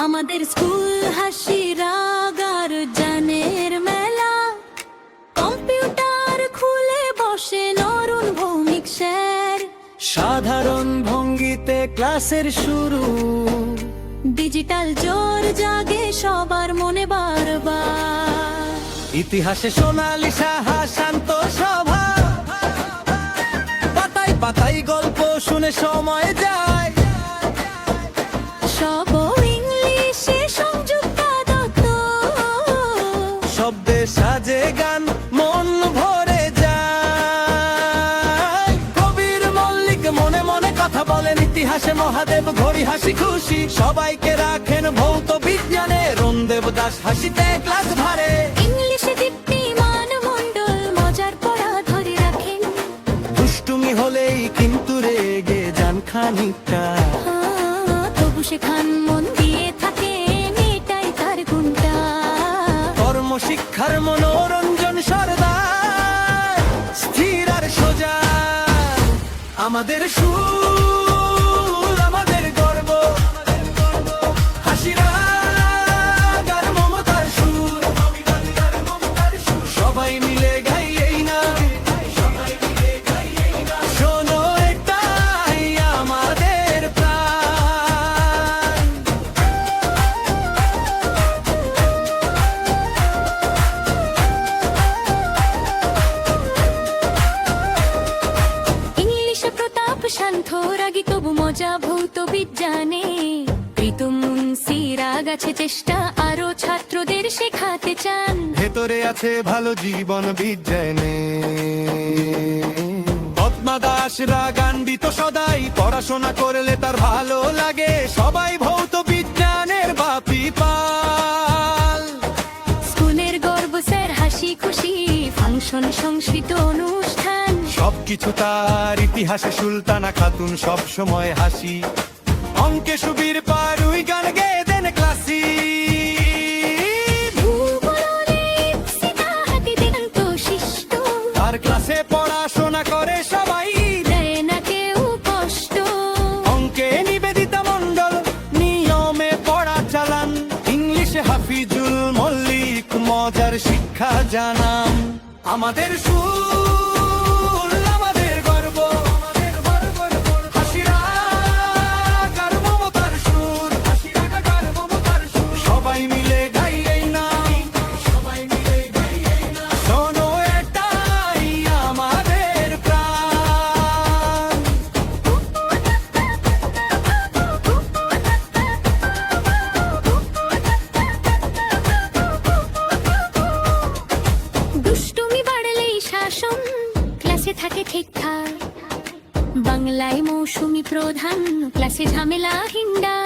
আমাদের স্কুল হাসির আগার জানের মেলা, কম্পিউটার খুলে বসে নরুন ভৌমিক স্যার। সাধারণ ভঙ্গিতে ক্লাসের শুরু, ডিজিটাল জোর জাগে সবার মনে বারবার। ইতিহাসে সোনালি সাহা শান্ত সভা, পাতায় পাতায় গল্প শুনে সময় যায়। সব ইংলিশে সংযুক্ত দত্ত, শব্দে সাজে গান মন ভরে যায়। কবির মল্লিক মনে মনে কথা বলেন, ইতিহাসে মহাদেব ঘড়ি হাসি খুশি সবাইকে রাখেন ভৌত বিজ্ঞানে। রণদেব দাস হাসিতে ক্লাস ভারে, ইংলিশে দীপ্তিমান মণ্ডল মজার পড়া ধরে রাখেন। দুষ্টুমি হলেই কিন্তু রেগে যান খানিকটা, তবু শেখান মন দিয়ে থাকেন, এটাই তার গুণটা। কর্মশিক্ষার মনোরঞ্জন সর্দার, স্থির আর সোজা আমাদের সুর, আমাদের গর্ব, হাসিরা গার মমতার সুর। সবাই মিলে গাই এই না, শোনো এটাই আমাদের প্রাণ। ইংলিশে প্রতাপ শান্ত রাগী তবু মজা ভৌত বিজ্ঞানে। প্রীতম মুন্সিরা গাছে চেষ্টা আরো ছাত্রদের শেখাতে চান। ভেতরে আছে ভালো জীবন বিজ্ঞানে। পদ্মা দাসরা গান্ডিত সদাই, পড়াশোনা করলে তার ভালো লাগে। সবাই ভৌত বিজ্ঞানের বাপি পাল। স্কুলের গর্ব স্যার হাসি খুশি, ফাংশন সংস্কৃত অনুষ্ঠান। সবকিছু তার ইতিহাসে সুলতানা খাতুন সব সময় হাসি। অঙ্কে সুবীর পারুই গান গেয়ে দেন ক্লাসি। তার ক্লাসে পড়াশোনা করে সবাই, দেয় না কেউ কষ্ট। অঙ্কে নিবেদিতা মণ্ডল নিয়মে পড়া চালান। ইংলিশে হাফিজুল মল্লিক মজার শিক্ষা জানান। আমাদের সুর, আমাদের গর্ব, হাসিরা গার মমতার সুর। সবাই মিলে গাই এই নাম, শোনো এটাই আমাদের প্রাণ। দুষ্টুমি বাড়লেই শাসন, ক্লাসে থাকে ঠিকঠাক। বাংলায় মৌসুমি প্রধান, ক্লাসে ঝামেলা হিন্ডা।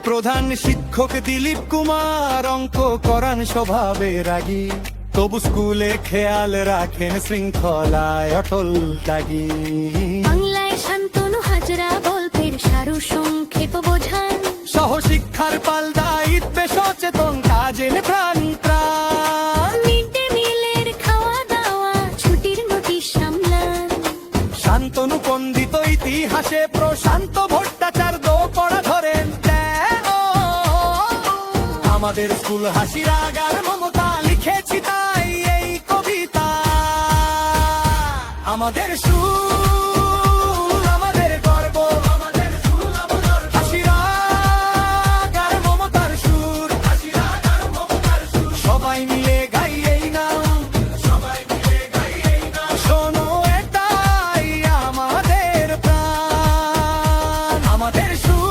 প্রধান শিক্ষক দিলীপ কুমার অঙ্ক করান স্বভাবে রাগী। তবু স্কুলে খেয়াল রাখেন শৃঙ্খলায় অটল দাগি। বাংলায় শান্তনু হাজরা গল্পের সারু সংক্ষেপ বোঝান। সহশিক্ষার পাল দায়িত্বে সচেতন কাজের প্রাণ প্রাণ। মিড ডে মিলের খাওয়া দাওয়া ছুটির নোটিশ সামলান। শান্তনু পণ্ডিত ইতিহাসে প্রশান্ত ভট্টাচার্য পড়া ধরেন। আমাদের স্কুল হাসিরা গার মমতা, লিখেছি তাই এই কবিতা। আমাদের সুর, আমাদের গর্ব, হাসিরা গার মমতার সুর। সবাই মিলে গাই এই নাম, শোনো এটাই আমাদের প্রাণ। আমাদের সুর,